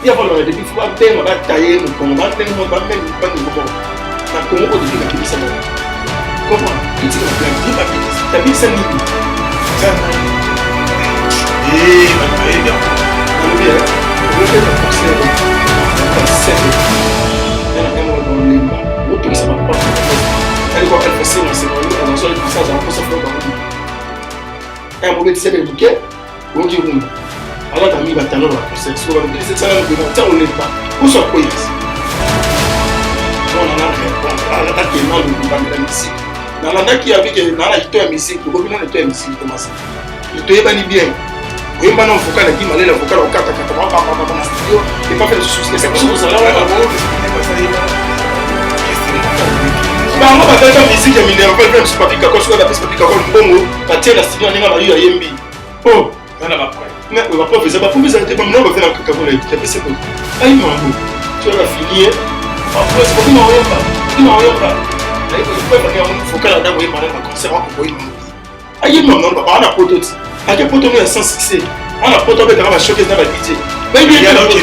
Il y a vraiment des fois bien on va tailler nous comme on va faire on va faire pas de bon na Congo au début la ça comment tu dis la vie ça ni ça et bien on bien on fait le procès elle a dans le limba auto ça va pas elle va faire passer dans ces moments dans ça ça va pas ça faire un mauvais c'est le bouquet on dit bon alors t'as mis bâtiment dans la procès sur le c'est ça ça on n'est pas où sont quoi on a qui non le bâtiment de la musique dans la qui avec dans la histoire musique le gouvernement de la musique commence il te est bien oui maintenant faut qu'on ait mal le vocal au 4 dans la studio et pas faire le souci c'est pour ça là on va faire la musique et mineur pas même pas piquer quoi sur la piste piquer quoi bon pas tirer la studio on a eu à Yembi oh on a pas mais on va pas faire ça pour vous arrêter comme nous on va faire la caca volée tu as fait c'est bon aïe mon beau tu vas finir après c'est pour nous on va il faut faire un vocal à d'abord il m'a un concert en pour aïe non non pas on a poteau à quel poteau est sans succès on a poteau avec la choquer dans la DJ mais il y a l'autre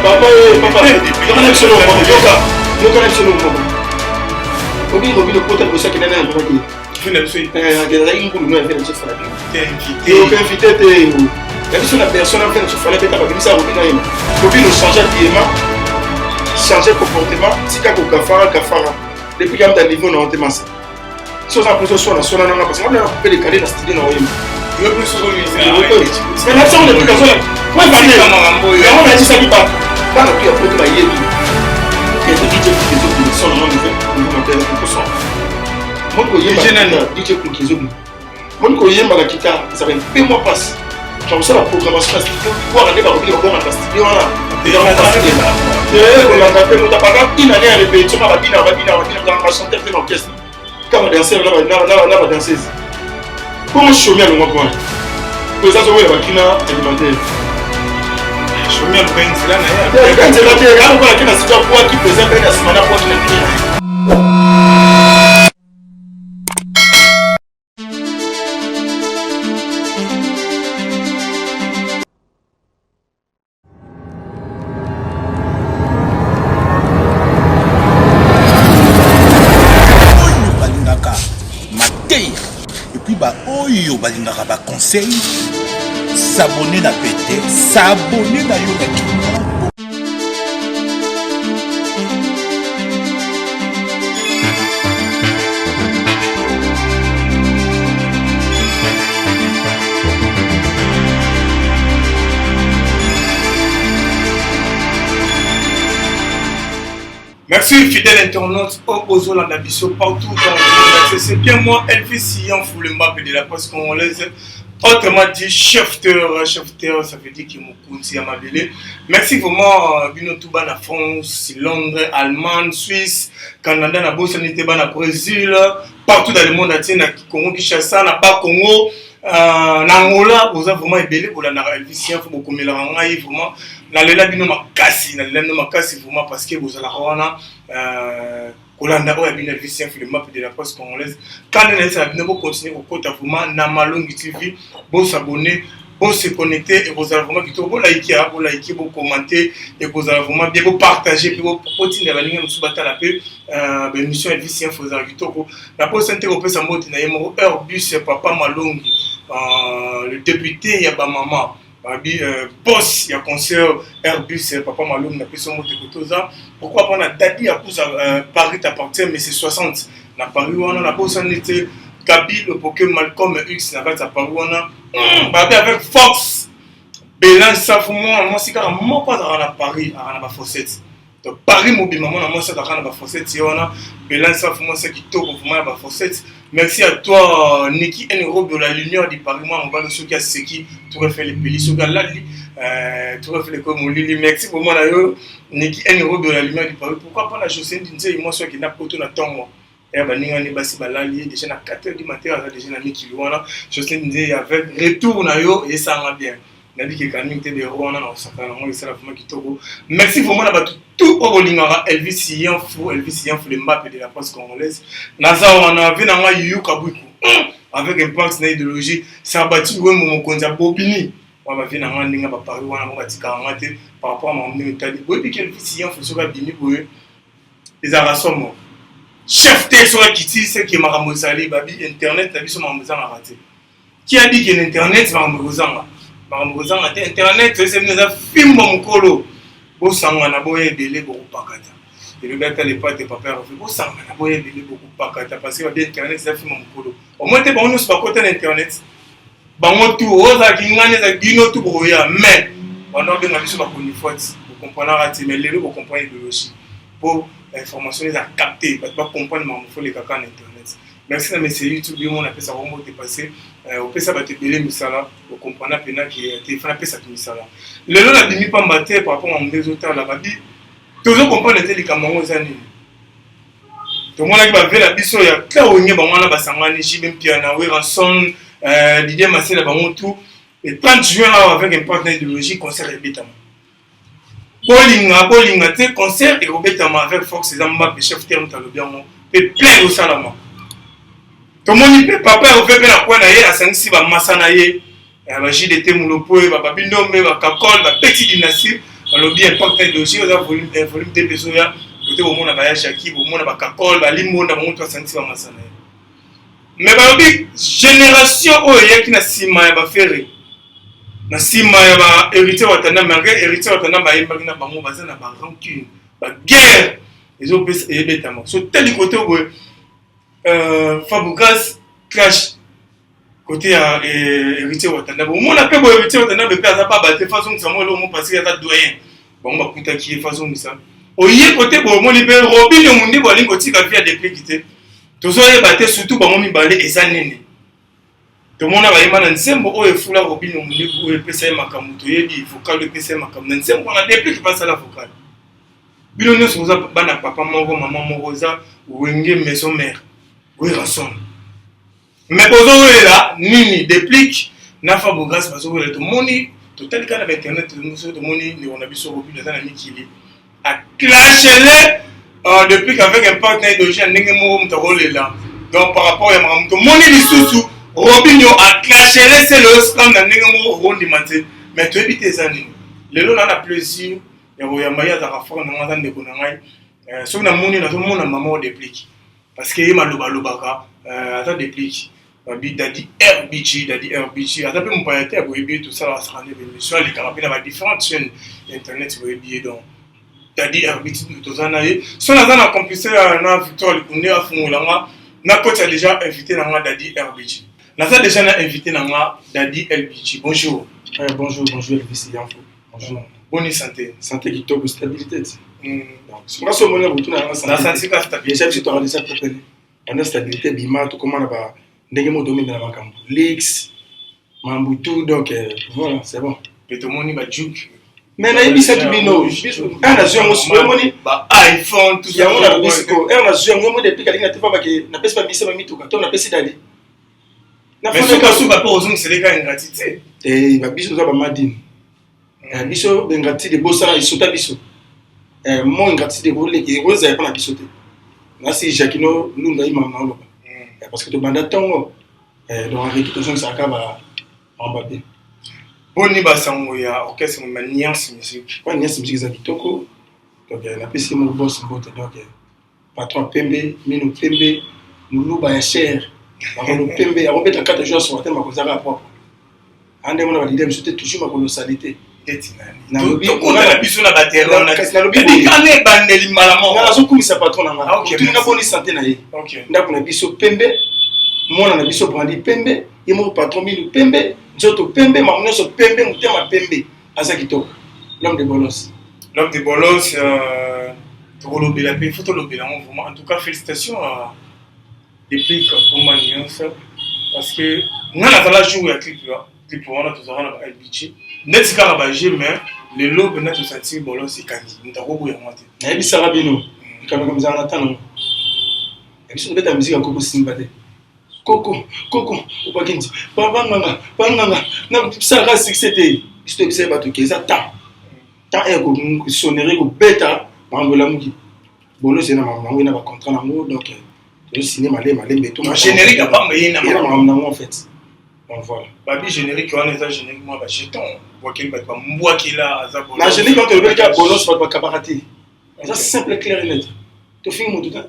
papa on a solo yoga solo obi le poteau pour ça qui n'est pas dit il y a une boule nous avec le chef là et aucun invité et puis la personne en fait le chef là peut pas venir ça obi nous changer changer comportement si ka kafara depuis qu'il y a un niveau dans le masse si on a posé sur la zone parce qu'on a coupé les calés dans cette idée dans le mais là ça on est plus dans ça ouais on a dit ça qui part pas la plus après de la yébi et de DJ qui sont dans le monter pour ça moi ko yemba DJ pour qu'ils oublient moi ko yemba la guitare ça va un mois passe genre ça la programmation studio voir aller par au dans la studio là déjà on a on a fait notre appareil une année à répétition on va bien dans la chanter dans l'orchestre comme danser là danseuse comment chômer le mois quoi que ça soit va kina alimentaire chômer le pain c'est là na quand c'est là on va kina studio quoi qui présente la semaine pour kina oyo balingaka ba conseil s'abonner na pété s'abonner na yo na Kimia. Merci fidèle internaute au Zolanda Bisso partout dans le monde. C'est bien moi, Elvis Sion Foulemba de la presse congolaise. Autrement dit, chefteur, ça veut dire qu'il m'a Amabele. Merci vraiment, Binotouba na France, Londres, Allemagne, Suisse, Canada, na Bosnie, na Brésil, partout dans le monde, na Congo, Kinshasa, na pas Congo. Nangola vous avez vraiment ébélé pour la Elvis Sion, faut beaucoup mélanger vraiment. Nalela bino makasi vraiment parce que vous allez avoir Kolanda oya bino Elvis Sion le map de la presse congolaise. Quand on a bino continuer au côté vraiment na Malongi TV, bon s'abonner, bon se connecter et vous allez vraiment quitter, bon liker, bon commenter et vous allez vraiment bien vous partager puis vous continuer à venir nous soubattre la paix émission Elvis Sion vous allez quitter. La poste interrompue sa mot na yemo Airbus papa Malongi. Le député Yaba Mama, boss, il y a concert Airbus, papa Malum, n'a plus son mot de Kotoza. Pourquoi on a Dadi à Paris t'appartient, mais c'est 60. Na Paris, on a boss en été, Gabi, le Pokémon Malcolm X, n'a pas à Paris, on a avec Fox, Bélan, ça, moi, c'est quand même pas à Paris, à la Fossette. Donc, Paris, mobile, maman, moi, c'est à la Fossette, si on a Bélan, ça, moi, c'est qui tourne pour moi, à la Fossette. Merci à toi, Niki Enro de la lumière du Paris. Moi, on va le soutenir à ce qui tu refais les pélis. Tu refais les comme Lili. Merci pour moi, Niki Enro de la lumière du Paris. Pourquoi pas la Jocelyne Dinze, moi, soit qui n'a pas tout le temps. Et ben, nous, on est basé à l'allié. Déjà, à 4h du matin, on a déjà un ami qui loin là. Jocelyne Dinze, avec retour, et ça va bien. Merci vraiment à tout au Bolingara, Elvis Sion le map de la presse congolaise. Naza on a vu dans Yuka Buku avec un parti d'idéologie, ça a battu mon Konza Bobini. on va venir en ligne, on va parler, on va dire par rapport à mon méthode. Oui, puis quel fils il faut se faire bini pour les arasons. Chef T sur la kitty, c'est qui m'a ramassé babi internet, la vie sur ma maison a raté. Qui a dit que l'internet va me rejoindre? Internet, c'est un film mon colo. Bon sang, on a beau délai beaucoup pas kata. Et le gars t'as les pattes et papa refait. Bon sang, on a beau délai beaucoup pas kata parce que l'internet c'est un film mon colo. Au moins t'es bon nous pas côté l'internet. Bango tout, rosa qui ngane za dino tout broya, mais on a bien envie sur la conifouette. Vous comprenez raté, mais les vous comprenez idéologie. Pour l'information les a capté, pas comprendre mais il faut les caca en internet. Merci à mes YouTube, on a fait ça vraiment dépasser. On peut ça battre belé misala, on comprend à peine qui téléphone appelle ça misala. Le lot la demi pas battre par rapport à mon réseau là bas dit toujours comprendre les Cameroun aux années. Donc on a qui va ver la biso ya clair on y ba on a ba sangani jibem piana we ranson Didier Massé là ba tout et 30 juin avec un partenaire idéologique concert et bétama. Bolinga te concert et bétama avec Fox Zamba chef terme ta le bien et plein au salama. Tout le monde peut papa au fait la quoi naie à 5-6 ba masana ye ba JDT Moulopo ba binombe ba kakol ba petit dynastie le bien partenaire idéologique au volume de besoya côté au monde ba Shaki au monde ba kakol ba limonda monde 5-6 ba masana mais ba bi génération oyo qui na sima ya ba ferré na sima ya ba héritier watana malgré héritier watana ba yemba na bango bazana ba rancune ba guerre les autres et bétama so tel côté où Fabougas clash côté héritier watana bon mon appel bon héritier watana be père ça pas battre façon ça moi le mot parce qu'il y a doyen bon ba kuta qui façon ça oye côté bon mon libé Robin le mundi bo lingo tika via depuis quitter to so ye battre surtout ba mo mi balé ezanene to mona ba yema na nsembo o efula Robin le mundi o epesa makamuto ye bi vocal epesa makamuto nsembo na depuis qui passe la vocal bino ne so za bana papa moko maman moko za wenge maison mère oui rançon mais aujourd'hui là nini déplique na Fabougas parce que tout moni total cas avec internet tout moni on a vu sur Robin dans la mikili a clashé depuis qu'avec un partenaire de jeune ndenge mo mtagole là donc par rapport à tout moni lisusu Robinho a clashé c'est le scandale ndenge mo rondi maté mais tu éviter ça nini lelo na na plaisir ya maya za rafort na ngana ndeko na ngai so na moni na to mona maman déplique parce que ma loba ata déplique babi dadi RBG ata pe mpayate boyebi tout ça la srane émission les carabines ba différentes chaînes internet boyebi donc dadi RBG tozana ye so na zana complice na Victor Likunde afungolanga na coach a déjà invité na nga dadi RBG na ça déjà na invité na nga dadi LBG bonjour bonjour LBC Info bonjour bonne santé qui tombe stabilité donc sur ce moment où tout na santé ka stabilité déjà tu t'auras déjà préparé on a stabilité bima tout comment ba ndenge mo domine na makambo leaks mambu tout donc voilà c'est bon mais tout monde ba juke mais na ibisa tu bino ana zo mo so moni ba iPhone tout ça on a bisiko ana zo mo depuis ka linga tefa ba ke na pesa bisa mituka to na pesa dali na fona suka po ozum c'est les gars ingratitude ba biso za ba madini biso ingratitude bosala isota biso mo ingratitude ko le ki roza ya na biso te na si Jacquino lunga imama lo parce que to banda tongo donc avec tout ça ça acaba en babé boni basango ya orchestre ma nuance musique quoi nuance musique za kitoko donc la PC mon boss bote donc patron Pembe mino Pembe muluba ya cher bakolo Pembe arobeta 4 jours sur thème makozaka propre ande mona ba leader c'était toujours ma colossalité na lobi on a biso na batterie on a lobi bikane bandeli malamo na zo kumisa patron na nga tu na boni santé na ye ndako na biso Pembe mona na biso brandi Pembe et mon patron mino Pembe nzoto Pembe mamuno so Pembe mutema Pembe asa kitoko l'homme de Bolos to lobela pe photo lobela vraiment en tout cas félicitations à Déplique pour ma nuance parce que on a la jour ya clip là clip on a tous on a LBG net ka ba mais le lobe na to sentir Bolos ikandi ndako ya moite na ebisa rabino kana comme ça on attend et sur beta musique encore simba de Coco, Obakinti, Panganga, non, ça reste succès. Je te sais pas tout ça. Tant est sonnerie bêta, Mangola Mugi. Bono, c'est un contrat d'amour, donc je signe ma lème, tout. Générique, pas mais il y a en fait. Bon, voilà. Babi générique, on est générique, moi, bah, jeton. Moi, qui est là, la générique, quand tu le cas, bolos, c'est pas cabarati. C'est simple, clair et net. Tu finis mon tout temps.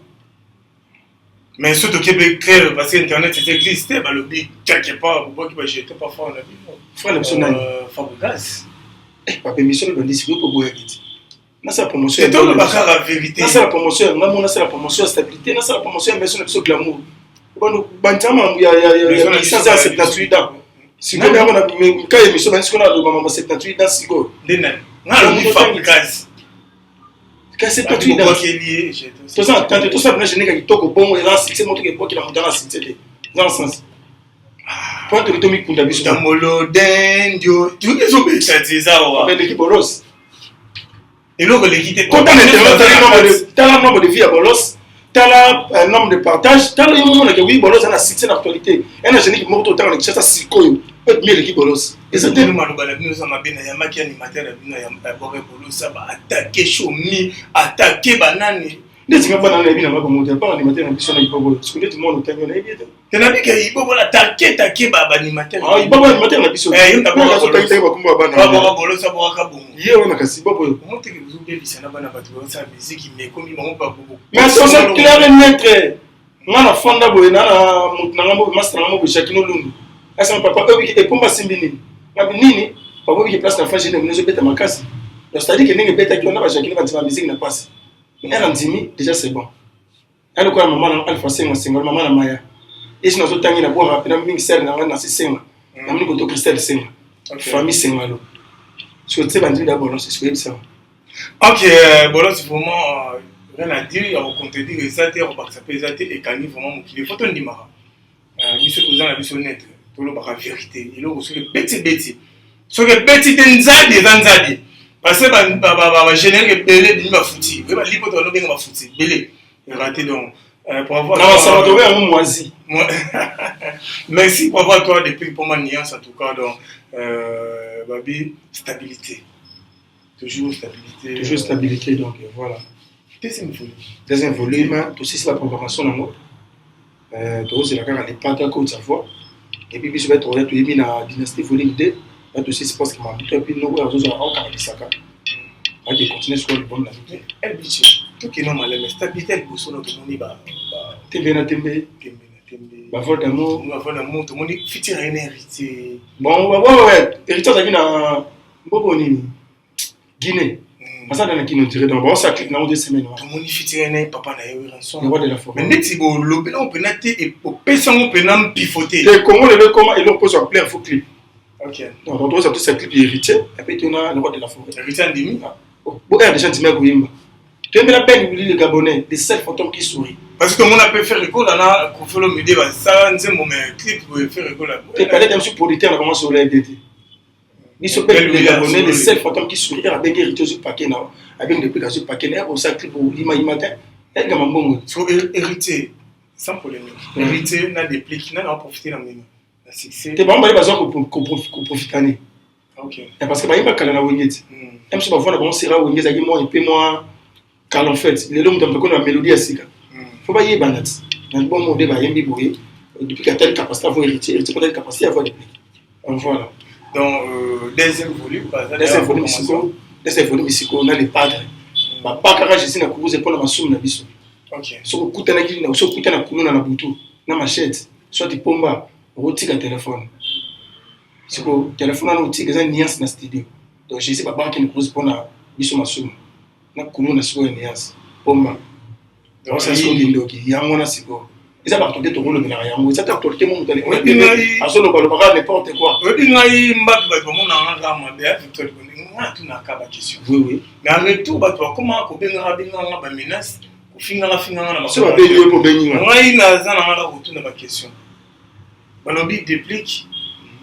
Mais surtout qui est clair, parce que Internet existait, bah, le big, quelque part, pourquoi qu'il va jeter parfois, on a vu. Frère, la personne Fabrigas. Pas permission de discuter pour boire. C'est la promotion. C'est tout la vérité. C'est la promotion. C'est la promotion de stabilité. C'est la promotion de la glamour. Il y a 178 ans. Si vous avez un cas émission, on a 78 ans. Si vous avez un Fabrigas. Quand c'est pas tout dans tout ça, quand tout ça, je n'ai qu'à dire que bon, et là, c'est mon truc qui est dans la cité. Dans le sens. Quand tu es mis pour la vie, tu as molo dendio, tu es obéi, ça dit ça. Avec l'équipe Bolos. Et là, l'équipe est quand tu as un nombre de vie à Bolos, tu as un nombre de partage, tu as un moment où oui, Bolos a la cité d'actualité. Et là, je n'ai qu'à dire que tu as un sikoyo. L'équipe Bolos. Et c'est tellement malheureux. Nous sommes bien à animateur, attaquer Choumi, attaquer Banane. Les gens pas dans la vie, on va commenter pas animateur en mission il faut parce que tout le monde est bien bien. Tu n'as dit qu'il faut attaquer animateur. Ah, il faut animateur en mission. Il n'a pas ça tailler ba kumba bana. Ba bolo ça boka bongo. Yé on a kasi ba boyo. Comment tu vous oubliez ça na bana batu ça musique mais comme ils m'ont pas beaucoup. Mais c'est clair et net. Ngana fonda boy na ngambo master ngambo Shakino Lundu. Asa papa obi e pomba simbini. Ngabi nini? Papa obi place na fanje ne beta makasi. C'est-à-dire que ninge beta ki on a ba Shakino ba tima musique na passe. Elle a dit, déjà c'est bon. Elle a dit, maman, Alpha Senga, maman, la Maya. Et je n'ai pas dit, boire rapidement, une sœur, dans la Senga. La musique de Christelle Senga. Famille Senga. Je sais pas d'abord, c'est ça. Ok, bon, c'est vraiment rien à dire. On compte dire que ça, on va s'appeler ça, et quand il vraiment il faut ton dimara. Il se pose dans la vie honnête, pour le la vérité. Il a reçu le petit. Ce que petit Nzadi. Parce que va générer belé de ma fouti. Va lipo to no benga ma fouti. Belé. Raté donc pour avoir non, ça va tomber un moisi. Merci pour avoir toi depuis pour ma nuance en tout cas donc babi stabilité. Toujours stabilité donc voilà. Deuxième volume, aussi c'est la programmation dans moi. C'est la carte les pâtes Côte d'Ivoire. Et puis je vais être honnête, il y a la dynastie volume 2. Là aussi c'est parce que ma vie et puis nous on a encore des sacs. On va continuer sur le bon la vie. Elle dit tout qui est normal mais stabilité elle pour son autonomie ba tembe ba vol d'amour tout le monde futur héritier. Bon ouais héritier ça vient na Bobo nini Guinée. Parce que dans la Guinée on dirait donc ça clique dans 2 semaines. Tout le monde futur né papa na eu rançon. Le roi de la forêt. Mais neti bo lobé on peut nater et pour personne on peut nam pivoter. Les Congo le comment ils l'ont posé en plein faux clip. OK. Donc on ça tout ça clip héritier et puis on a le roi de la forêt. Héritier Ndimi. Bon déjà tu m'as gouyimba. Tu aimes la peine les Gabonais, les seuls fantômes qui sourient. Parce que tout le monde a pu faire école là pour faire le me dire ça c'est mon clip pour faire école là. Tu parlais d'un producteur là comment sur la DT. Ils sont les Gabonais, les seuls fantômes qui sourient avec héritier sur paquet là, avec des pics sur paquet là pour ça clip pour matin. Elle gamin bon. Sur héritier sans polémique. Héritier n'a des plics n'a profiter dans même. Tu es pas mal besoin qu'on profite année. OK. Parce que bah il va caler la wingette. Même si parfois on sera wingette avec moi un peu moins car en fait, les hommes d'un peu la mélodie à Sika. Faut pas y aller banat. Dans le bon monde, il va y aller bouger. Depuis qu'il y a telle capacité à avoir héritier, il y a telle capacité à avoir des plics. Voilà. Donc, deuxième volume, deuxième volume, on a les padres. Pas car je suis dans le cours, c'est pour la massum na biso. OK. So kuta na gili na so kuta na kuluna na butu na machette. Soit tu pomba, rotika téléphone. C'est que téléphone na rotika za niance na studio. Donc je sais pas qui nous cause pour na biso massum. Na kuluna so niance. Pomba. Donc ça c'est lindo qui yango na siko. Ils ont porté tout le monde derrière moi. Ça t'a porté mon télé. À ce moment là, n'importe quoi. Oui, ngai mbaki ba mon anga ma bien Victor Gondinga tout na ka ba question. Oui. Mais en retour ba toi comment ko benga ba menace ko finga na ba. C'est ba béni pour béni. Ngai na za na ngala retour na ba question. Balobi déplique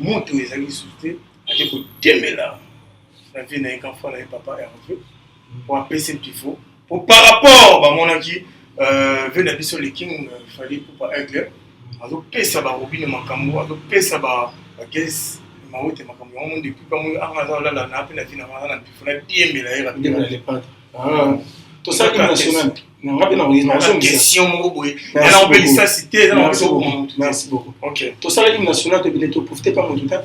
moto ezali souté ate ko demela. La vie na un enfant na papa est revenu. Pour appeler ce qu'il faut. Pour par rapport ba mon aki venait sur les King fallait pour pas aigle alors pesa ba robine makambo alors pesa ba gas maote makambo on depuis comme on a là na peine na na pifona diemela era les pattes tout ça national Non, on a question, on peut les citer. Merci beaucoup. Ok. Tout ça, l'hymne national, tu ne profitez pas mon temps.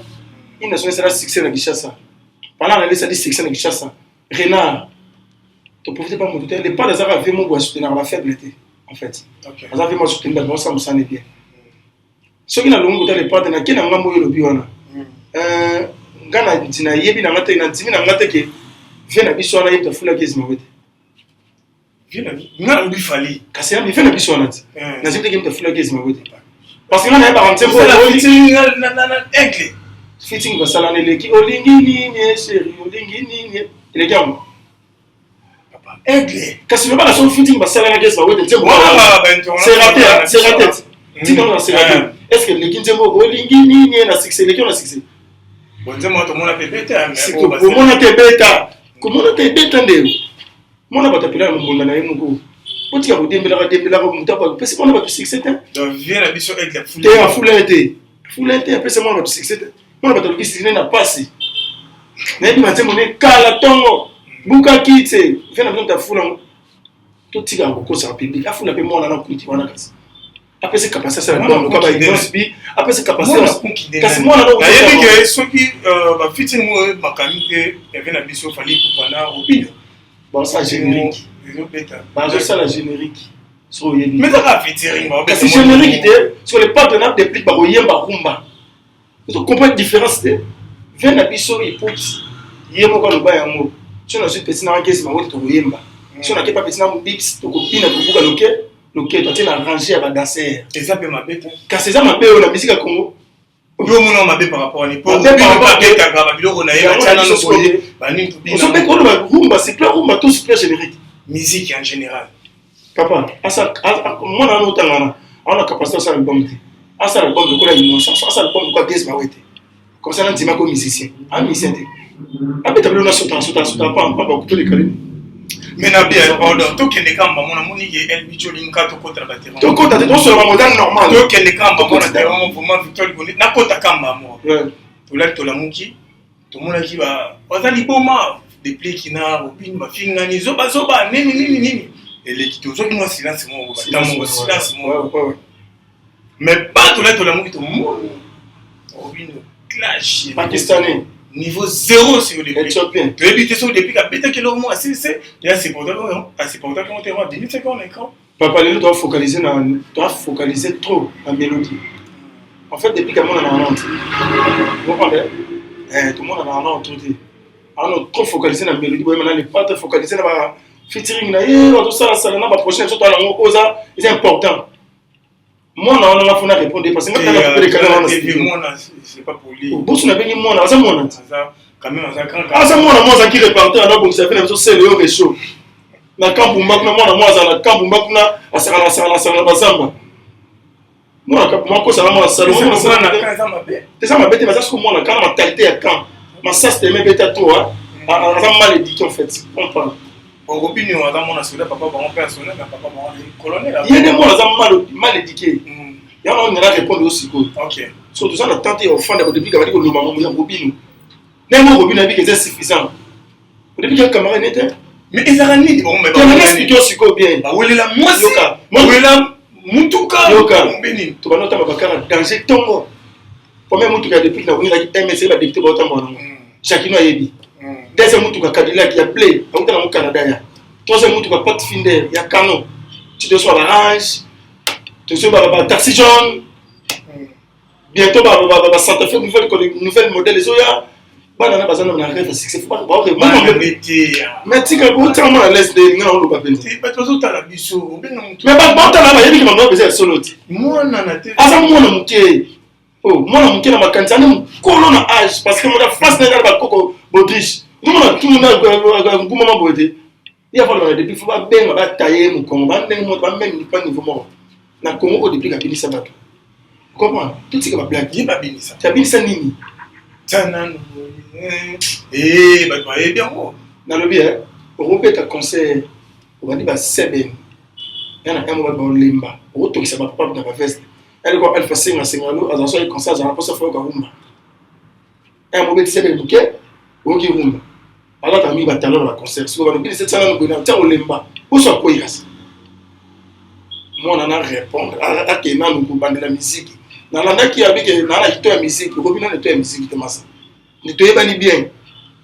L'hymne national, c'est la succès de Kinshasa. Pendant l'année, ça dit succès de Kinshasa. Renard, tu ne profitez pas mon temps. Les pas des arabes, mon bois soutenir la faiblesse, en fait. Les arabes, moi soutenir, bon, ça me semble bien. Ceux qui n'ont pas le pas de la qui n'ont pas le biona. Gana dina yebi na ngate na dimi na ngate ke vena biso na yita fula kezi mawete. Vena na ubi fali. Kasi na vena biso na ti. Na zite ke mta fula kezi mawete. Parce que na na ba ntempo la fitting na aigle. Fitting ba sala ne leki olingi ni ne chéri olingi ni ne. Il est gamme. Papa aigle. Kasi ba la so fitting ba sala na kezi mawete ntempo. C'est raté, c'est raté. Dis non c'est raté. Est-ce que leki ntempo olingi ni ne na succès leki on a succès. Bon, dis-moi, tout le monde a bêta. Comment on a été bêta? Comment on a été bêta? Mon a battu là, mon a eu mon goût. Où tu as voulu me la redépiler à mon tabac? Parce qu'on a battu succès. Donc, viens la mission avec la foule. T'es en foule été. Foule été, après c'est moi battu succès. Mon a battu le succès n'a pas si. N'est pas mon nez, calatongo. Bouka quitte. Viens avec ta foule. Tout tigre à beaucoup sur le public. La foule a fait moi dans la culture. Après c'est capacité ça bon comme il après c'est capacité parce que moi là il y a ceux qui va fitting moi ma camité et vient à biso fali pour pana opinion bon ça générique bah je ça la générique so yeli mais ça va fitting parce que générique était sur les partenaires des plics ba oyemba rumba vous comprenez la différence de vient à biso et pour yemo ko ba yango si on a su petit na ngezi ma wote to oyemba si on a pas petit na bips to copine ko buka loke. Ok, toi tu es arrangé à danser. Et ça peut m'appeler. Car c'est ça ma paix la musique à Congo. Yo mon m'a par rapport à l'époque. Par rapport à quelqu'un grave biloko na yeba tana no koye. Ba ni to bina. On peut qu'on va rumba, c'est clair rumba tout super générique. Musique en général. Papa, asa moi na no tangana. On a capacité ça album. Asa album de quoi innocence, asa album de quoi gaz ma wete. Comme ça on dit ma comme musicien. Un musicien. Après tu as na sauter pas beaucoup les calés. Mais na bien pardon to kende kamba mona moni ye el bicholi nka to kota ba terrain to kota te sur la moderne normal to kende kamba mona terrain vraiment Victor Boni na kota kamba mo to la to la muki to mona ki ba ozali boma de pli ki na opini ba finga ni zoba nini et les qui to zo moi silence mo ba tamo silence mo mais pas to la muki to mo opini clash pakistanais niveau 0 sur les Éthiopien. Tu habites sur des pics à bêta que le moment c'est il y a c'est pourtant qu'on te voit 10 secondes écran. Papa les doit focaliser trop la mélodie. En fait depuis que moi on a un autre. Vous comprenez? Tout le monde a un autre tout. Alors trop focaliser la mélodie, ouais maintenant les pas te focaliser dans la featuring là, tout ça na ba prochaine surtout à la cosa, c'est important. Moi on a fait répondre parce que quand on a fait les canaux c'est pas pour lui. Boss on a bien moi ça moi quand même ça quand ça moi ça qui répartir alors bon ça fait même c'est le réchaud na kambumba kuna moi ça na kambumba kuna asala bazamba moi ko ça moi ça ça m'a bête mais ça ce que moi na quand ma qualité à quand ma ça c'était même bête à toi ça mal éduqué en fait comprendre en opinion à mon assuré papa bon personnel papa bon colonel il y a des mots ça mal éduqué il y a on ira répondre aussi quoi OK surtout ça on a tenté au fond depuis qu'il a dit que le maman il y a Robino même Robino a dit que c'est suffisant depuis que camarade était mais ils ont mis bon mais on explique aussi quoi bien bah oui là moi oui là mutuka yoka to banota babakara danger tongo premier mutuka depuis que na a MSC ba député ba tambo chacun a yebi deuxième mutuka Cadillac ya play au Canada ya troisième mutuka porte finder ya canon tu te sois orange tu te sois taxi jaune bientôt ba Santa Fe nouvelle modèle les oya bana na bazana na rêve succès pas ba mais tika ko tama à l'aise de ngana lo ba pente pas toujours ta la biso obenga mutu mais ba bota na ba yebi ki mama bezer solo ti moi na te asa moi na muke oh moi na muke na makanza na kolo na âge parce que moi la face na ba koko bodish tout le monde a nguma mabote il y a pas depuis faut ba benga ba tailler mu kongo ba ndeng mo ba même ni pas niveau mo na kongo au depuis ka binisa bato comment tout ce que va blague il va binisa tu binisa nini tanano bah toi bien moi dans le bien Robert a conseil on va dire ba seben yana un moment ba lemba o to ki sa ba papa na ba veste elle ko elle fait singa lo azanso il conseil za pas ça faut ka rumba un moment seben buke o ki rumba alors t'as mis ba talon la concert so ba no bi c'est ça na go na ta o lemba o so ko yas moi on a répondre à que na nous bande la musique na landa qui avec na la hito ya musique Robin na hito ya musique de massa ni to yeba ni bien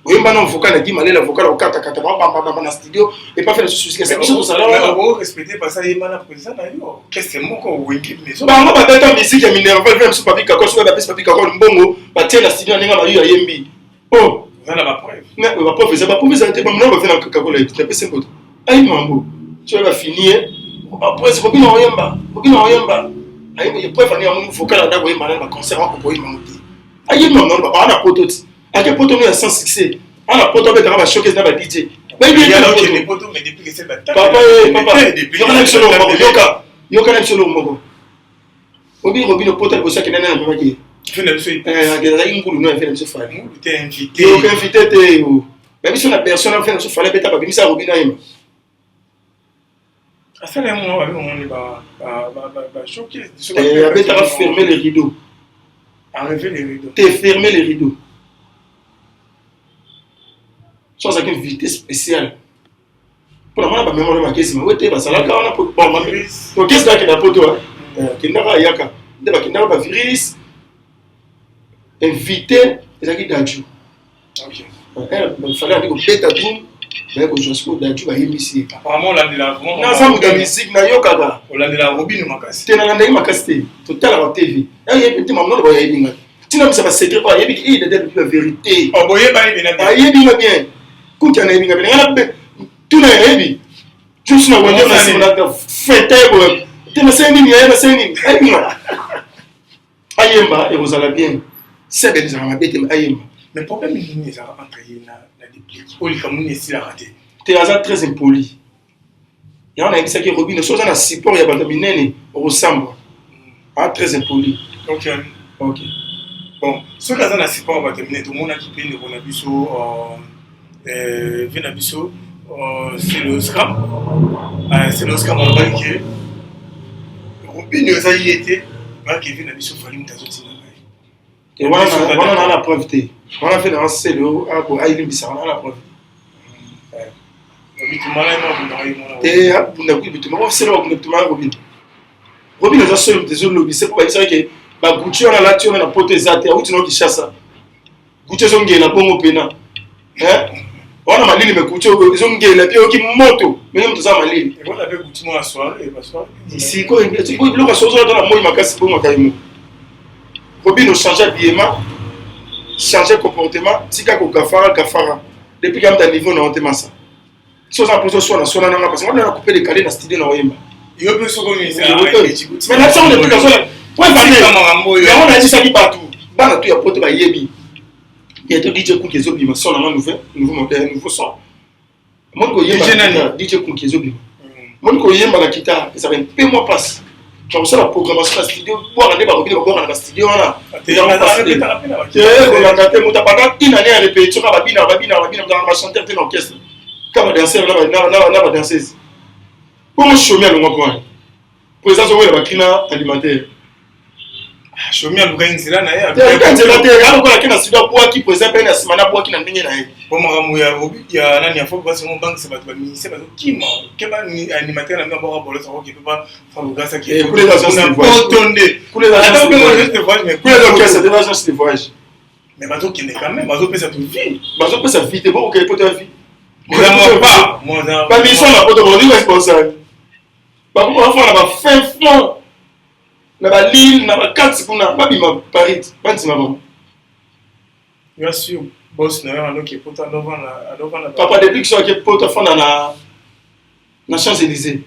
oyemba na vocal na Guy Malela vocal au kata kata ba na studio et pas faire le souci que c'est tout ça là on respecter pas ça yeba na président na yo qu'est-ce que moko wingi maison ba ba beta musique ya minerval même super bika ko so ba pesa bika ko mbongo ba tie na studio ninga ba yo yembi oh na ba preuve mais ba preuve ça te ba mno ba faire na Coca-Cola et te pesa ko ay mambo tu vas finir après c'est Robin oyemba ay il peut faire un vocal na ko yemba na concert ko yemba muti ay non non ba na poto à quel point on est sans succès on a poto avec un showcase na ba DJ il y a là qui les potos mais depuis que c'est bataille papa yo kana solo moko Robin poto ko sakina na mama ki fait la chose ageza ingulu no fait la chose fala tu t'es invité yo ka invité te yo même si la personne fait la chose fala beta ba bimisa Robin na yema à ça là on va showcase beta va fermer les rideaux enlever les rideaux te fermer les rideaux sans aucune vitesse spéciale pour la mona ba mémoire ma kesi ma wote ba sala ka ona pour bon ma to kesi da ke na poto kinaka yaka de ba kinaka ba virus invité ezaki daju OK il fallait aller au beta boom mais ko josko daju ba yemisi apparemment la de la vraiment na samu da musique na yokaka la de la Robin makasi te na ndai makasi to tala ba TV et puis mamno ba yebinga tina misa ba secret ba yebi il de la vérité oh boye ba yebinga bien kuta na yebinga bien ngala be tuna yebi juste na wende na sima na fete bo tina sendi ni ya sendi ayemba et vous allez bien c'est bien ça m'a bête ayemba mais problème ni ça entre na déplique oli comme ni si la raté t'es assez très impoli ya on a dit ça que Robin chose na support ya banda minene ressemble très impoli OK bon ce cas na support ba terminer tout monde qui peine on a biso vient biso c'est le scam on va dire Robin nous a y été ba qui vient biso fali mutazo et voilà on a la preuve té on a fait dans c'est le abo aïlim bisa on a la preuve et abunda ku bituma on c'est là on bituma Robin nous a seul des lobby c'est pour dire que ba Gucci on a là tu on a poté zate ou tu no kishasa Gucci zongela bongo pena on a malili me Gucci zongela puis oki moto mais on za malili et on avait Gucci moi soirée parce que ici ko bloka sozo dans la moi makasi pour moi kaimo Robin nous changer habillement changer comportement tika ko gafara depuis quand tu niveau na ontema ça so ça pour so na sona na parce que on a coupé les calés dans studio na oyemba yo peut se connaître mais là ça on est plus dans ça point parler on a dit ça qui partout bana tu ya pote ba yebi il y a tout DJ Kun kezo bima son na nouveau modèle nouveau son mon ko yemba DJ Kun kezo bima mon ko yemba la guitare ça va un peu moins passe comme ça la programmation la studio boire aller ba Robin boire na studio là on a gâté muta pendant une année à répétition ba bina dans la chanteur de l'orchestre comme danseur là danseuse pour moi chômeur le moi présence au la clina alimentaire chômeur le gain zela na ya quand zela te alors quoi kina studio pour qui présent ben simana pour qui na ndenge na ye pour moi ya Robin ya nani ya faut pas mon banque c'est pas ministère parce que qui moi que ba animateur na ngamba bolo ça qui peut pas faire grâce à qui pour les agences de voyage pour les agences de voyage mais bazo qui n'est quand même bazo peut ça tout vie bazo peut ça vite bon OK pour ta vie moi pas mission la pour te responsable ba ko fa na ba fin fond na ba Lille na ba 4 kuna ba bima Paris ba ntima ba bien sûr boss na yo qui pour ta devant papa depuis que so qui pour ta fond na Champs-Élysées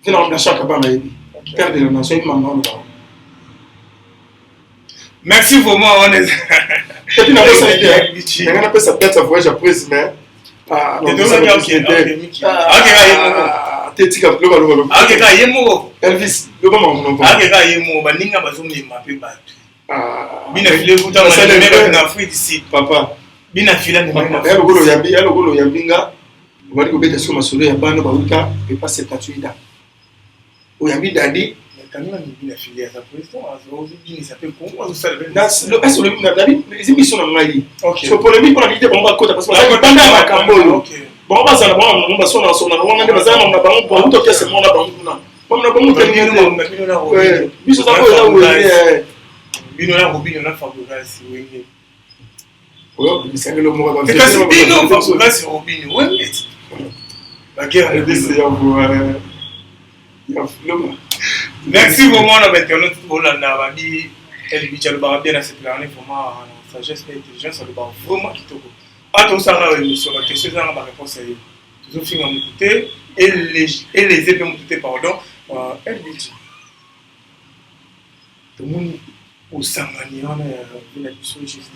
vient na chaque ba maïbi père de la nation maman ba merci vraiment on est et puis na ça été on a pas ça peut-être voyage après mais tetika loba akeka yemo Elvis loba mamuno akeka yemo baninga bazongema pe bato bina file kuta na na fruit ici papa bina fila ni na lokolo yambinga bali ko beta soma solo ya bana bauta pe pas 78 ans oyambi dadi kanina ni bina file za président azozi bini ça peut comment ça le est le bina dadi les émissions na ngai OK so polémique pour la vidéo bon ba kota parce que banda makambo OK bon ba ça na bon ba sona on a ngande bazana na bango pour tout que c'est mon na bango na Comme na bongo bien ouais, biso ça ko za wenge. Bino na Robinho na Fabregas wenge. Ouais, c'est que le mot va C'est parce que Bino Fabregas c'est Robinho wenge. La guerre c'est merci vraiment à l'internet pour la Navadi et le Bichal Barabia dans cette année vraiment sagesse et intelligence ça va vraiment kitoko. Ah tout ça sur la question dans la réponse est toujours fin à m'écouter et les épées m'écouter pardon elle dit tout le monde au Sangani on a la mission juste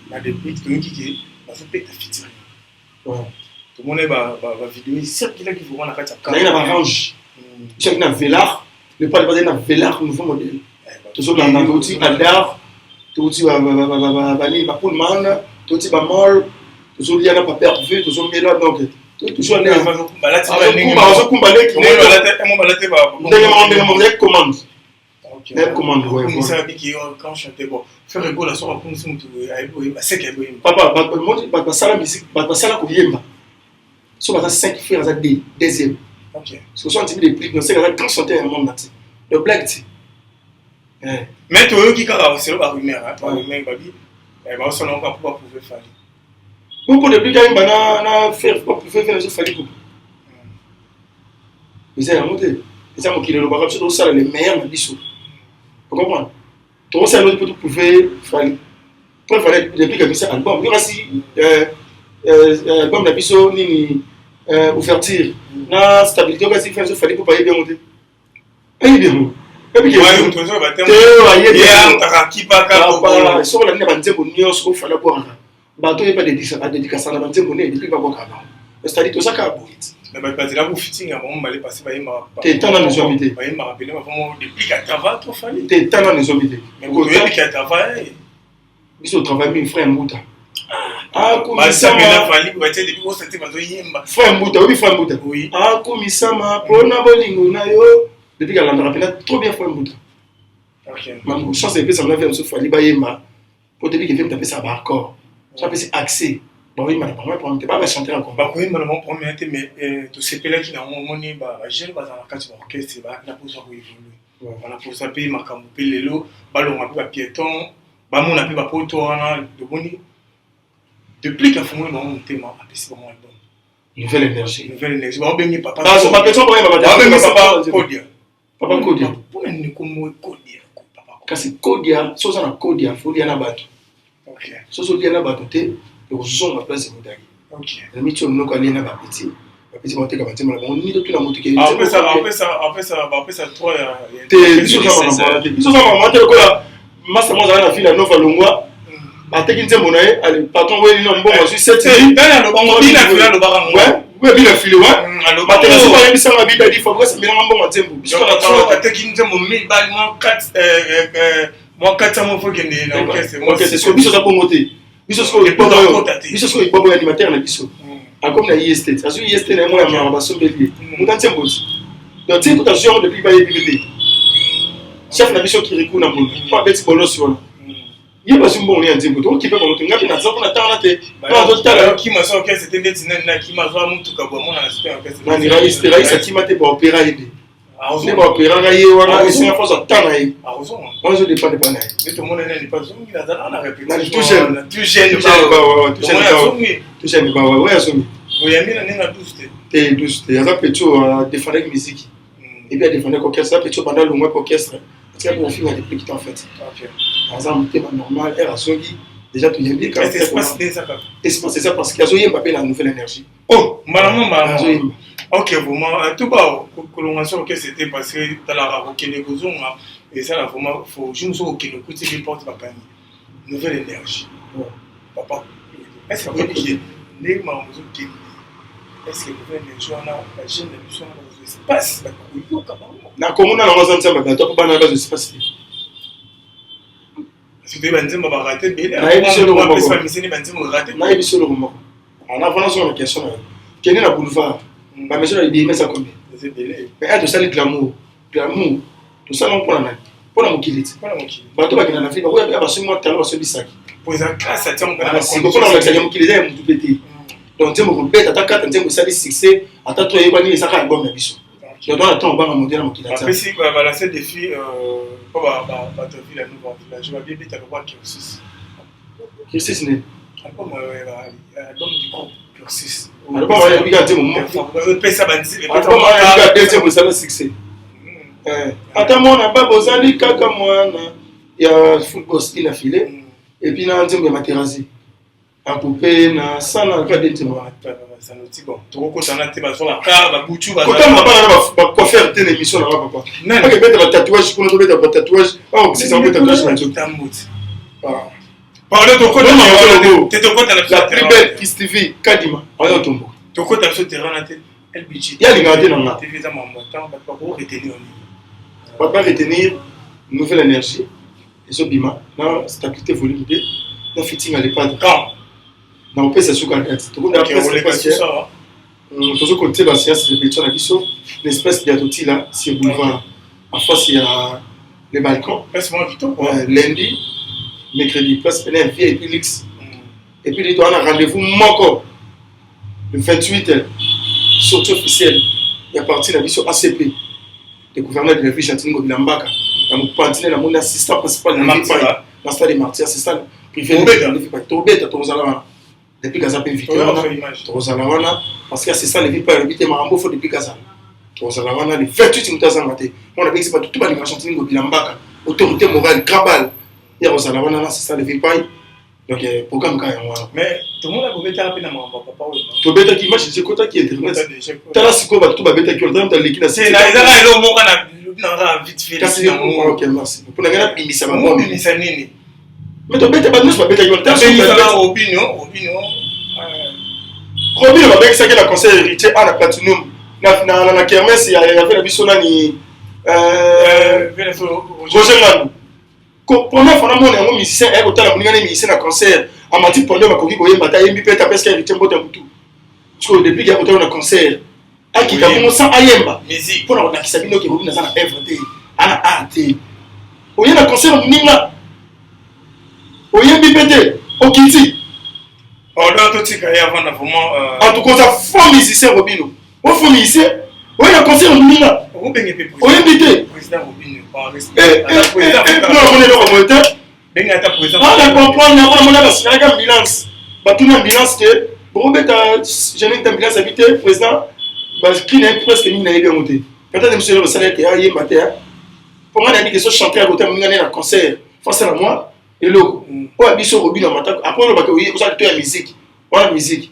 la depuis tout le qui va se péter fitiri. Tout le monde est va vidéo certes qu'il a qui vraiment la carte il y a un range chaque na Velar le pas de na Velar nouveau modèle toujours dans l'outil Aldar tout aussi va Pullman tout aussi va Mall toujours il y a pas perdu toujours là donc toujours là là tu vas combattre qui est commande OK commande ouais ça dit que quand chanter bon faire le goal la soirée pour nous tout c'est que papa pas ça la musique pas ça la koyemba so ba 5 frères ça deuxième. OK. Ce sont un type de prix, non c'est quand chanter un monde là. Le black tu. Mais toi qui quand c'est pas rumeur hein, pas rumeur babi. Bah ça non pas pouvoir pouvoir faire. Beaucoup de plus quand na faire pour pouvoir faire ce fali coup. Ils ont monté. Ils ont qui le barab sur ça les meilleurs na biso. Vous comprenez? Toi ça l'autre pour pouvoir faire. Pour faire depuis que ça album, il y aura si album na biso ni ouverture na stabilité aussi faire ce fallait pour payer bien monter et bien et puis ouais on va te qui pas ka sur la neba nzembo nyonso fallait pour bato et pas de dédicace na nzembo ne depuis pas boka ba c'est-à-dire tout ça ka boit mais pas là pour fitting à moment aller passer ba yema t'es tant dans les hommes ba yema rappeler vraiment depuis qu'à travail trop fallait t'es tant dans les hommes mais depuis qu'à travail biso travail mi frère Mbuta komisama fali batie depuis ko sentir bazo yemba frère Mbuta oui komisama pona bolingo na yo depuis qu'elle en rappelle trop bien frère Mbuta. OK mam chance et ça me fait fali ba yemba pour depuis qu'il fait taper ça ba accord ça peut c'est accès ba oui mais pas me pas chanter encore ba ko yemba mon premier mais to sepela qui na moni ba jeune ba dans la carte orchestre ba na pour ça ko évoluer voilà pour ça payer makambo pelelo balonga pe ba piéton ba mona pe ba poto wana de boni. Depuis qu'il a formé mon thème, c'est vraiment bon. Nouvelle énergie. On bénit papa. Pas son papier, on papa Kodia. Papa Kodia. Pour nous comme Kodia. Quand c'est Kodia, ça on a Kodia, faut dire na bato. OK. Ça so dire na bato te, et on se la place de Moudagi. OK. Le métier on a na ba petit. Ba petit monter comme ça, on ni de tout la moto qui. Après ça toi te so ça maman te ko massa mo za na fila nova longwa. Ateki nzembo na ye ale patron we no mbongo sur 7 dans le bongo bina fila lo baka ouais bina file ouais matériel so ba yebisa nga bida di faut que ça mena mbongo nzembo biso na tro ateki nzembo 1000 bali mo 4 mo 4 mo faut que na orchestre moi c'est ce biso za bongo te biso so ibobo animateur na biso a comme na IST azu IST na mo ya mama sombeli muta nzembo donc tu écoutes genre depuis ba yebi chef na biso Kirikou na mbongo pas beti bolosi wala il va se mourir en disant donc qui peut monter ngapi na zako na tana te pas d'autre tala qui m'a sorti que c'était des na qui m'a vraiment tout ka bon na super orchestre na ni raïs qui m'a te pour opéra aider ne ba opéra ga ye wana et c'est force tana yi raison moi je dépend de panay mais tout le monde n'est pas zone la dans la répétition tout jeune ba ouais asomi voyez mina ninga 12 te 12 te ya pecho défendre musique et bien défendre orchestre pecho pendant le mois orchestre c'est pour finir depuis qui en fait OK par exemple thème normal et rasogi déjà tu viens bien quand c'est ça parce qu'il y a zoyé Mbappé la nouvelle énergie maman OK vraiment tout bas prolongation que c'était parce que dans la raroké les gozons et ça là vraiment faut juste au que le côté qui porte papa nouvelle énergie papa est-ce que qui les mamans qui est-ce que nouvelle énergie on a la jeune émission dans l'espace na komuna na ngozanza bato ko bana ba espace c'était banzemba ba rater bien na ebiso on va pas misser banzemba rater na ebiso le moment on avance sur la question quel est la boulevard ba maison il dit mais ça combien c'est délai mais tout ça le glamour tout ça non pour la mokiliti bato ba kina na fille ba ya ba so mo talo ba so bisaki pour ça classe ça tient on si ko na ba mokiliti ya mutu pété donc nzembo ko beta ta 4 nzembo sali succès ata to yeba ni ça ka album na biso tu dois attendre au bas mondial mon kila après si va lancer défi pour va la nouvelle village va bien vite avec Kirsis Kirsis né album album du groupe Kirsis album va bien gâter mon moment pesa banzi album va bien gâter pour ça succès ata mwana ba bozali kaka mwana ya football style affilé et puis na nzembo ya Materazzi a coupé na sana ka dentima ça nous dit bon to ko sana te ba so la ka ba butu ba ko tamba ba ba ko faire telle émission là papa non que bête ba tatouage ko no bête ba tatouage oh si ça peut tatouage na tout parle to ko te to ko ta la plus belle Kiss TV Kadima ayo tombo to ko ta so terrain na te LBG ya linga na nga TV za mambo tant ba ko retenir on va retenir une nouvelle énergie et ce bima na stabilité volume 2 na fitting à l'épaule quand na pesa suka date to ko après c'est ça toujours côté la science répétition na biso l'espèce de toti là c'est boulevard en face il y a les balcons presque vite lundi mercredi presque un VIP Lix et puis il doit avoir un rendez-vous moko le 28 sortie officielle il y a parti la biso ACP le gouverneur de la ville Chantingo Bilambaka na mopantine na mon assistant principal na stade des Martyrs assistant privé Tobeta tozala depuis Gaza pe Victor tozala wana parce que assistant le ville pas habité Marambo faut depuis Gaza tozala wana le 28 mutazanga te on a bien c'est pas tout ba de Chantingo Bilambaka autorité morale grabal ya tozala wana na assistant le ville pas donc programme ka wana mais tout le monde a bobeta rapide na Marambo papa Tobeta qui marche c'est côté qui internet tala siko ba tout ba beta qui on dans l'équipe c'est là ils ont le mot na vite fait kasi ok merci pour la gana bimisa ba mo bimisa nini mais Tobeta ba nous pas beta qui on t'a opinion Robin va bien que la conseil héritier à la platinum na kermesse il y avait la bisona ni Roger Landou pendant fondamentalement on est musicien et autant la munga musicien na concert a mati pendant ma koki koyemba ta yembi pe ta presque héritier mbota mutu parce que depuis qu'il y a autant na concert aki ka comment ça ayemba musique pour na kisabino ke Robin na za œuvre te ana art oye na concert munga oyembi pete okiti en tout cas, ça fond musicien Robino. On fond musicien. Oui, le concert Robino. On est invité. Président Robino. On comprend, on a ambulance. Une ambulance que Robert a gêné une ambulance habité, président, qui n'est presque mis dans les montés. Peut-être monsieur le salaire qui a eu matin. Pour moi, on a dit que ce chanteur à côté de un concert face à moi. Et là, on a dit sur Robino matin. Après, on a dit que vous avez la musique. On a la musique.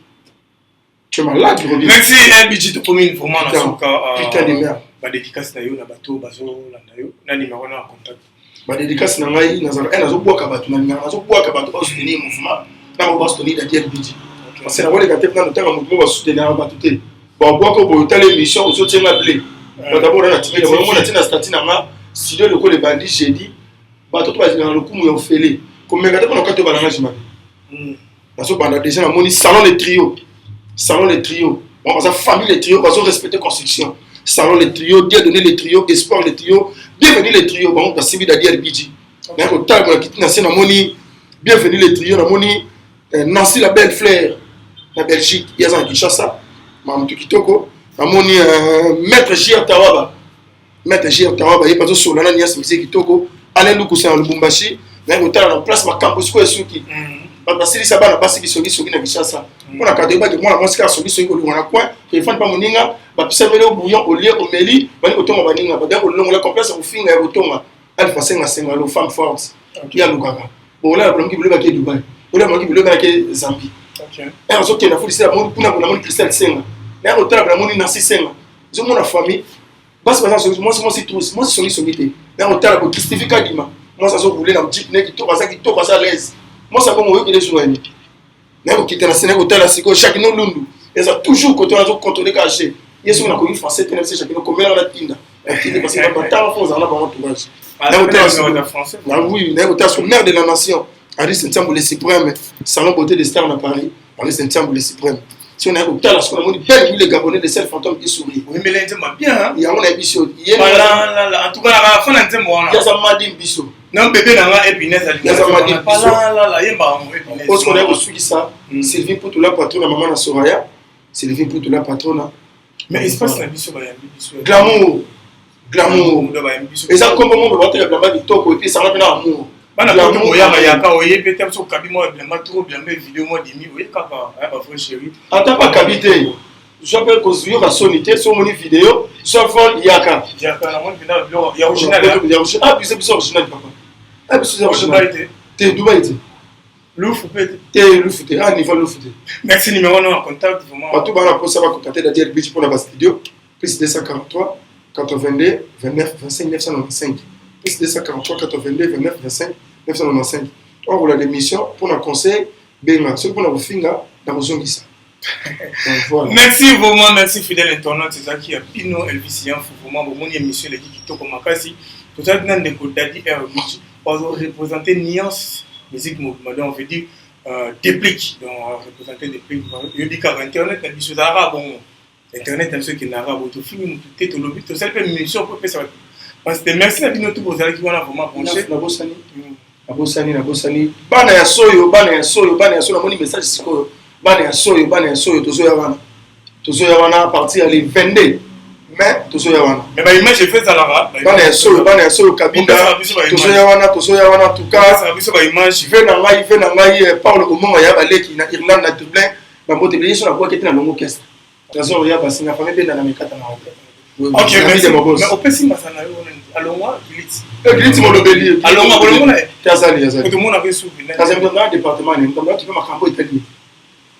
Tu es malade, Robino. Même si un budget de commune, vraiment, putain de merde. Ma dédicace na yo na bateau bazo landa yo na numéro na contact ma dédicace na ngai nazo boaka bato na nazo boaka bato ba soutenir mouvement na ba soutenir la DLBG parce que na wole ka te plan tanga mouvement ba soutenir bato te ba boaka bo tala émission zo tienga blé ba d'abord na timé mo na tina statut na nga studio le ko le bandi jeudi bato to ba zina le kumu yo fele ko me ngata ko na kato ba na jima nazo banda déjà na moni salon les trios bon ça famille les trios bazo respecter construction salon les trios, Dieu donné les trios, espoir les trios, bienvenue les trios, bon, parce que c'est DLBG. Mais au temps où on a quitté Namoni, bienvenue les trios, Namoni, Nancy la belle fleur, la Belgique, il y a un Kinshasa, Mamoutou Kitoko, Namoni, Maître J.R. Tawaba, il n'y a pas de sur la Nias Musique Kitoko, Alain Loukou, c'est un Lubumbashi, mais au temps où on place ma campus, quoi, est-ce qui parce que ça va la passe qui sont na Kinshasa on a cadré pas que moi la musique sur qui on a coin que fan pas moninga ba pisa mele au bouillon au lait au meli bani otonga baninga ba dako longo la complexe au finga ya otonga alpha senga senga lo femme force qui a lukaka bon là problème qui voulait ba ke Dubaï on a qui voulait ba ke Zambie OK et on qui na folie c'est la monde pour na monde Christelle senga et on tala na monde Nancy senga je mon famille bas par exemple moi c'est tous moi c'est solité et on tala ko Christophe Kadima moi ça so voulait na jeep ne qui to ça l'aise moi ça comme on veut que les joueurs mais au quitter la scène au tel asiko chaque no lundu ils ont toujours côté on a contrôler caché ils sont na ko français tenir c'est chaque no comme la tinda parce que ba ta fond ça na ba entourage na au tel français na oui na au tel sur mère de la nation Henri Saint-Amboulé suprême salon beauté des stars à Paris Henri Saint-Amboulé suprême si on a au tel sur le belle les gabonais de celle fantôme qui sourit oui mais l'indien bien il y a on a biso en tout cas la fin l'indien moi il y a ça m'a dit biso non bébé na épinesse ali la yemba épinesse parce qu'on a reçu ça Sylvie pour tout la patronne maman na Soraya Sylvie pour tout la patronne Mais espace na biso ba yambi biso. Glamour. Et ça comme on va te blamba du top et puis ça va venir amour. Bana ko to ya yaka oye peut-être so kabi mo blamba trop bien mais vidéo mo demi oye kaka ba frère chéri. Attends pas kabité. Je peux construire la sonité sur mon vidéo, soit fond yaka. Yaka na mon vidéo ya original. Ah puis c'est original papa. Ah puis c'est original. T'es Dubaï t'es. Louf peut-être. T'es louf t'es. Ah niveau louf t'es. Merci numéro en contact vraiment. Tout bana pour ça va contacter la DL Beach pour la studio. Plus 243 82 29 25 995. Plus 243 82 29 25 995. On roule l'émission pour un conseil. Ben, ce qu'on a au finga dans vos ongles. Voilà. Merci vraiment, merci fidèle internaute. C'est ça qui a pino Elvisian vraiment bon émission les qui to comme makasi. Tout ça dans des codes d'adi Beach pour représenter nuance musique mouvement on veut dire déplique donc représenter déplique. Je dis qu'à internet la biso d'arabe bon. Internet est un truc qui est arabe, tout film, tout est tout le but, tout ça, une émission pour faire ça. Parce que merci à nous tous pour qui vont vraiment brancher. Na Bossani. Bana ya soyo, na moni message siko. Bana ya soyo, tozo ya wana à partir les 22. Mais tozo ya wana. Mais bah image fait ça là. Bana ya soyo kabinda. Tozo ya wana en tout cas. Ça biso ba image. Ve na ngai Paul Omonga ya baleki na Irlande na Dublin. Ba moté biso na kwa kete na longo orchestre. Trésor ya basi na famille benda na mikata na hotel. OK, merci. Mais au pesi masana yo alongwa Giliti. Giliti molobeli. Alongwa bolongwa. Yazali. Tout le monde avait souvenir. Kazem dans département ni ndamba tu peux makambo itali.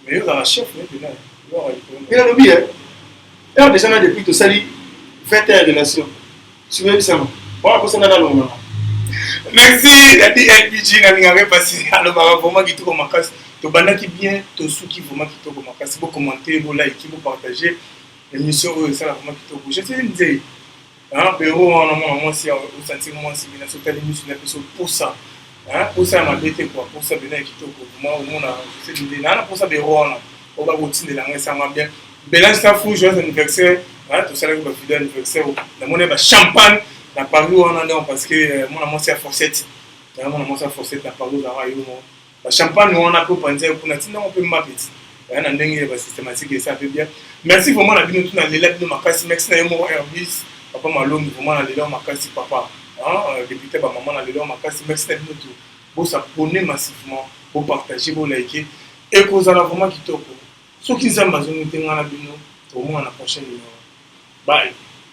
Mais yo dans la chef mais il a oublié. Et déjà na depuis tout ça 20 ans de relation. Tu veux ça? Voilà pour ça na longa. Merci Dadi LPG na ngare passer alors vraiment qui tout comme makasi. To bandaki bien to souki vraiment qui to comme makasi. Vous commenter, vous liker, vous partager. L'émission ça vraiment qui to. Je te dis hein pero on a moi si au sentir moi si bien sur telle émission pour ça. Hein pour ça m'a bête quoi pour ça bien qui to moi au monde c'est dit na pour ça béro on va continuer la ça m'a bien. Bélange ça fou joyeux anniversaire. Hein tout ça là va fidèle anniversaire. La monnaie va champagne na Paris on en parce que mon c'est à Forcette. Mon c'est à Forcette na Paris là la champagne on a peu penser pour na tina on peut m'appeler. Na ndenge ba systématique ça fait bien. Merci vraiment la bino tout na lelab de makasi merci na mo Airbus papa malongi vraiment na lelab makasi papa. Hein député ba maman na lelab makasi merci na bino tout. Vous s'abonner massivement, vous partager, vous liker et que vous allez vraiment qui top. Ceux qui aiment ma zone, vous allez la prochaine numéro. Bye.